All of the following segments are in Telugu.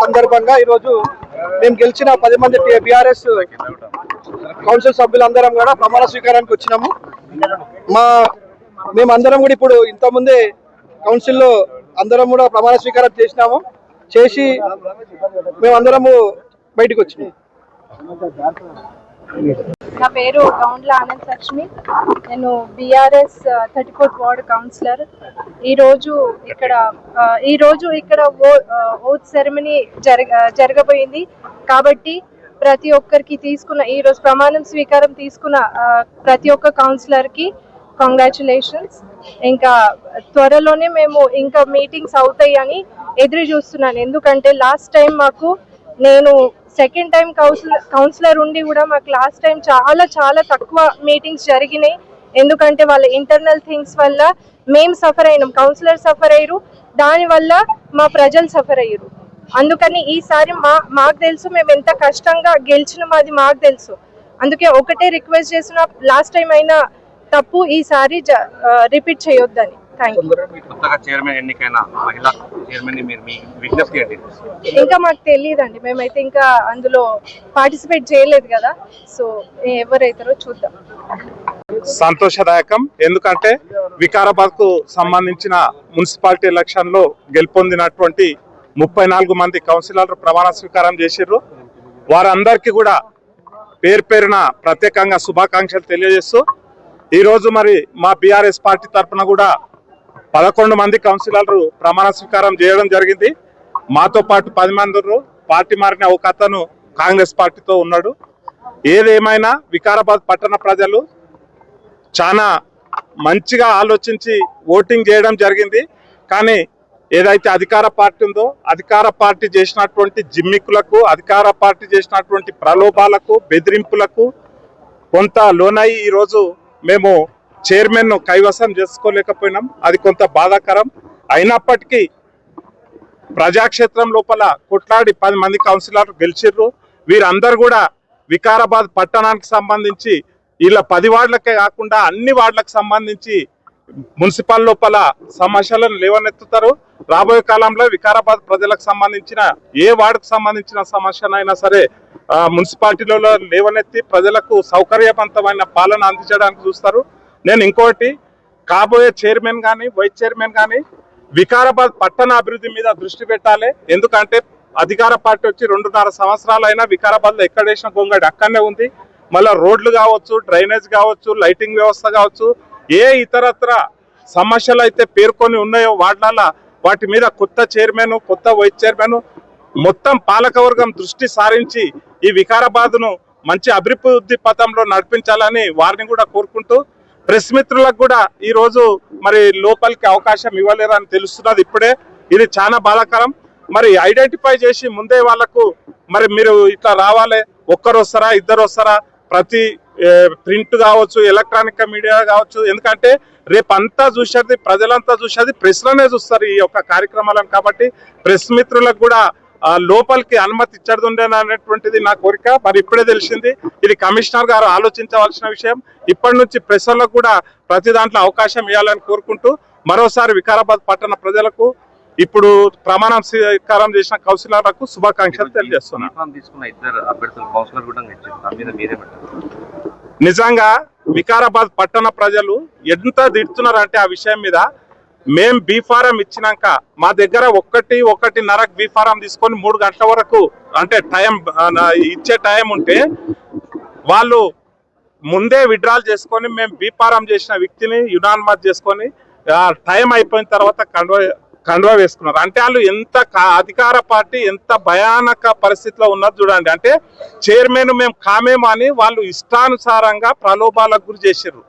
సందర్భంగా ఈరోజు మేము గెలిచిన 10 మంది బీఆర్ఎస్ కౌన్సిల్ సభ్యులందరం కూడా ప్రమాణ స్వీకారానికి వచ్చినాము. మేమందరం కూడా ఇప్పుడు ఇంతకుముందే కౌన్సిల్లో అందరం కూడా ప్రమాణ స్వీకారం చేసి మేమందరము బయటకు వచ్చినాం. నా పేరు గౌండ్ల ఆనంద్ లక్ష్మి. నేను బీఆర్ఎస్ 34th వార్డ్ కౌన్సిలర్. ఈరోజు ఇక్కడ ఓత్ సెరమనీ జరగబోయింది కాబట్టి ప్రతి ఒక్కరికి ఈరోజు ప్రమాణం స్వీకారం తీసుకున్న ప్రతి ఒక్క కౌన్సిలర్కి కంగ్రాచులేషన్స్. ఇంకా త్వరలోనే మేము ఇంకా మీటింగ్స్ అవుతాయని ఎదురు చూస్తున్నాను. ఎందుకంటే లాస్ట్ టైం నేను సెకండ్ టైం కౌన్సిలర్ ఉండి కూడా మాకు లాస్ట్ టైం చాలా తక్కువ మీటింగ్స్ జరిగినాయి. ఎందుకంటే వాళ్ళ ఇంటర్నల్ థింగ్స్ వల్ల మేము సఫర్ అయినాం, కౌన్సిలర్ సఫర్ అయ్యారు, దానివల్ల మా ప్రజలు సఫర్ అయ్యారు. అందుకని ఈసారి మాకు తెలుసు మేము ఎంత కష్టంగా గెలిచినాం, అది మాకు తెలుసు. అందుకే ఒకటే రిక్వెస్ట్ చేసిన, లాస్ట్ టైం అయినా తప్పు ఈసారి రిపీట్ చేయొద్దని. ఇంకా మాకు తెలియదండి, మేమైతే ఇంకా అందులో పార్టిసిపేట్ చేయలేదు కదా, సో ఎవరైతారో చూద్దాం. సంతోషదాయకం. ఎందుకంటే వికారాబాద్ కు సంబంధించిన మున్సిపాలిటీ ఎలక్షన్ లో గెలుపొందినటువంటి 34 మంది కౌన్సిలర్లు ప్రమాణ స్వీకారం చేసిర్రు. వారందరికీ కూడా పేరున ప్రత్యేకంగా శుభాకాంక్షలు తెలియజేస్తూ ఈరోజు మరి మా బీఆర్ఎస్ పార్టీ తరఫున కూడా 11 మంది కౌన్సిలర్లు ప్రమాణ స్వీకారం చేయడం జరిగింది. మాతో పాటు 10 మంది పార్టీ మారిన ఒక అతను కాంగ్రెస్ పార్టీతో ఉన్నాడు. ఏదేమైనా వికారాబాద్ పట్టణ ప్రజలు చాలా మంచిగా ఆలోచించి ఓటింగ్ చేయడం జరిగింది. కానీ ఏదైతే అధికార పార్టీ ఉందో, అధికార పార్టీ చేసినటువంటి జిమ్మికులకు, అధికార పార్టీ చేసినటువంటి ప్రలోభాలకు, బెదిరింపులకు కొంత లోనై ఈరోజు మేము చైర్మన్ కైవసం చేసుకోలేకపోయినాం. అది కొంత బాధాకరం. అయినప్పటికీ ప్రజాక్షేత్రం లోపల కొట్లాడి 10 మంది కౌన్సిలర్లు గెలిచిర్రు. వీరందరూ కూడా వికారాబాద్ పట్టణానికి సంబంధించి ఇలా 10 వార్డులకే కాకుండా అన్ని వార్డులకు సంబంధించి మున్సిపల్ లోపల సమస్యలను లేవనెత్తుతారు. రాబోయే కాలంలో వికారాబాద్ ప్రజలకు సంబంధించిన ఏ వార్డుకు సంబంధించిన సమస్యనైనా సరే మున్సిపాలిటీలలో లేవనెత్తి ప్రజలకు సౌకర్యవంతమైన పాలన అందించడానికి చూస్తారు. నేను ఇంకోటి, కాబోయే చైర్మన్ కానీ వైస్ చైర్మన్ కానీ వికారాబాద్ పట్టణ అభివృద్ధి మీద దృష్టి పెట్టాలి. ఎందుకంటే అధికార పార్టీ వచ్చి 2.5 సంవత్సరాలైనా వికారాబాద్లో ఎక్కడ వేసిన గొంగడి అక్కడనే ఉంది. మళ్ళీ రోడ్లు కావచ్చు, డ్రైనేజ్ కావచ్చు, లైటింగ్ వ్యవస్థ కావచ్చు, ఏ ఇతరత్ర సమస్యలు అయితే పేర్కొని ఉన్నాయో వార్డులలో వాటి మీద కొత్త చైర్మన్, కొత్త వైస్ చైర్మన్, మొత్తం పాలకవర్గం దృష్టి సారించి ఈ వికారాబాద్ను మంచి అభివృద్ధి పథంలో నడిపించాలని వారిని కూడా కోరుకుంటూ, ప్రెస్ మిత్రులకు కూడా ఈరోజు మరి లోపలికి అవకాశం ఇవ్వలేరని తెలుస్తున్నది ఇప్పుడే. ఇది చాలా బాధాకరం. మరి ఐడెంటిఫై చేసి ముందే వాళ్లకు మరి మీరు ఇట్లా రావాలి, ఒక్కరు వస్తారా, ఇద్దరు వస్తారా, ప్రతి ప్రింట్ కావచ్చు, ఎలక్ట్రానిక్ మీడియా కావచ్చు, ఎందుకంటే రేపు అంతా చూసేది ప్రజలంతా చూసేది ప్రెస్లోనే చూస్తారు ఈ యొక్క కార్యక్రమాలను. కాబట్టి ప్రెస్ మిత్రులకు కూడా లోపలికి అనుమతి ఇచ్చడుండేనటువంటిది నా కోరిక. మరి ఇప్పుడే తెలిసింది, ఇది కమిషనర్ గారు ఆలోచించవలసిన విషయం. ఇప్పటి నుంచి ప్రెస్లకు కూడా ప్రతి దాంట్లో అవకాశం ఇవ్వాలని కోరుకుంటూ మరోసారి వికారాబాద్ పట్టణ ప్రజలకు, ఇప్పుడు ప్రమాణం స్వీకారం చేసిన కౌన్సిలర్లకు శుభాకాంక్షలు తెలియజేస్తున్నాను. నిజంగా వికారాబాద్ పట్టణ ప్రజలు ఎంత తిడుతున్నారంటే ఆ విషయం మీద, మేం బీఫారం ఇచ్చినాక మా దగ్గర 1:30 బీఫారం తీసుకొని 3 గంటల వరకు అంటే టైం ఇచ్చే టైం ఉంటే వాళ్ళు ముందే విడ్రాల్ చేసుకొని మేము బీఫారం చేసిన వ్యక్తిని యునానిమస్ చేసుకొని టైం అయిపోయిన తర్వాత కండువా వేసుకున్నారు. అంటే వాళ్ళు ఎంత అధికార పార్టీ ఎంత భయానక పరిస్థితిలో ఉన్నది చూడండి. అంటే చైర్మన్ మేము కామేమో అని వాళ్ళు ఇష్టానుసారంగా ప్రలోభాలకు గురి చేసిర్రు,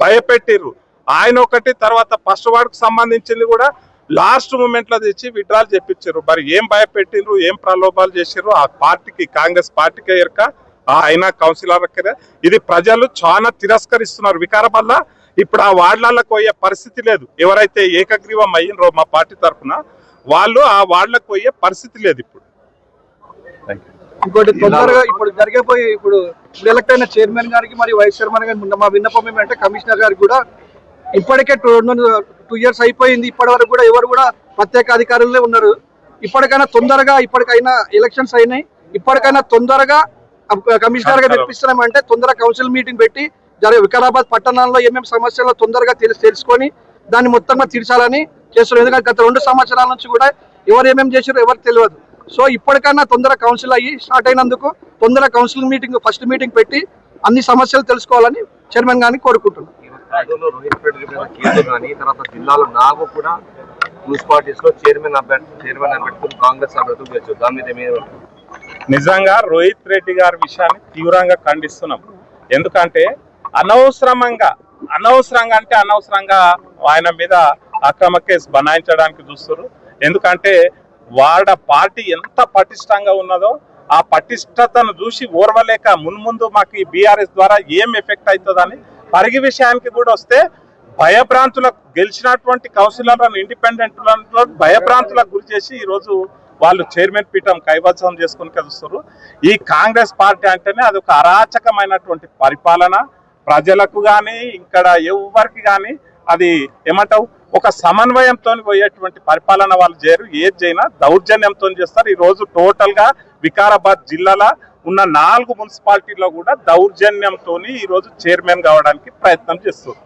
భయపెట్టిర్రు. ఆయన ఒకటి, తర్వాత ఫస్ట్ వార్డుకు సంబంధించింది కూడా లాస్ట్ మూమెంట్ లో తెచ్చి విడ్రాల్ చేపించారు. మరి ఏం భయపెట్టిర్రు, ఏం ప్రలోభాలు చేసిర్రు ఆ పార్టీకి, కాంగ్రెస్ పార్టీకే ఎరక, ఆయన కౌన్సిలర్కే. ఇది ప్రజలు చాలా తిరస్కరిస్తున్నారు. వికారాబాద్ లో ఇప్పుడు ఆ వార్డులకు పోయే పరిస్థితి లేదు. ఎవరైతే ఏకగ్రీవం అయ్యిండ్రో మా పార్టీ తరఫున వాళ్ళు ఆ వార్డులకు పోయే పరిస్థితి లేదు ఇప్పుడు. ఇంకోటి తొందరగా ఇప్పుడు జరిగిపోయి ఇప్పుడు ఎలక్ట్ అయిన చైర్మన్ గారికి మరియు వైస్ చైర్మన్ గారికి మా విన్నపం ఏమంటే కమిషనర్ గారికి కూడా ఇప్పటికే 2 years అయిపోయింది, ఇప్పటి వరకు కూడా ఎవరు కూడా ప్రత్యేక అధికారులే ఉన్నారు. ఇప్పటికైనా తొందరగా ఇప్పటికైనా ఎలక్షన్స్ అయినాయి, ఇప్పటికైనా తొందరగా కమిషనర్ గా తెప్పిస్తున్నామంటే తొందరగా కౌన్సిల్ మీటింగ్ పెట్టి వికారాబాద్ పట్టణంలో ఏమేమి సమస్యలు తొందరగా తెలుసుకొని దాన్ని మొత్తంగా తీర్చాలని చేస్తున్నారు. ఎందుకంటే గత 2 సంవత్సరాల నుంచి కూడా ఎవరు ఏమేమి చేసారో ఎవరికి తెలియదు. సో ఇప్పటికైనా తొందరగా కౌన్సిల్ అయ్యి స్టార్ట్ అయినందుకు తొందరగా కౌన్సిల్ మీటింగ్ ఫస్ట్ మీటింగ్ పెట్టి అన్ని సమస్యలు తెలుసుకోవాలని చైర్మన్ గారిని కోరుకుంటున్నాను. జిల్లాలో నాకు కూడా మున్సిపాలిటీస్ లో చైర్మన్ అభ్యర్థులు కాంగ్రెస్ అభ్యర్థులు గెలిచారు. దాని మీద నిజంగా రోహిత్ రెడ్డి గారి విషయాన్ని తీవ్రంగా ఖండిస్తున్నాం. ఎందుకంటే అనవసరంగా ఆయన మీద అక్రమ కేసు బనాయించడానికి చూస్తారు. ఎందుకంటే వాళ్ళ పార్టీ ఎంత పటిష్టంగా ఉన్నదో ఆ పటిష్టతను చూసి ఓర్వలేక మున్ముందు మాకు ఈ బీఆర్ఎస్ ద్వారా ఏం ఎఫెక్ట్ అవుతుందని పరిగి విషయానికి కూడా వస్తే భయభ్రాంతులకు గెలిచినటువంటి కౌన్సిలర్లను ఇండిపెండెంట్ భయభ్రాంతులకు గురి చేసి ఈరోజు వాళ్ళు చైర్మన్ పీఠం కైవసం చేసుకుని కలుస్తారు. ఈ కాంగ్రెస్ పార్టీ అంటేనే అది ఒక అరాచకమైనటువంటి పరిపాలన. ప్రజలకు కానీ ఇక్కడ ఎవరికి కానీ అది ఏమంటావు ఒక సమన్వయంతో పోయేటువంటి పరిపాలన వాళ్ళు చేయరు. ఏది చేయనా దౌర్జన్యంతో చేస్తారు. ఈ రోజు టోటల్ గా వికారాబాద్ జిల్లాలో ఉన్న 4 మున్సిపాలిటీలో కూడా దౌర్జన్యంతో ఈ రోజు చైర్మన్ కావడానికి ప్రయత్నం చేస్తారు.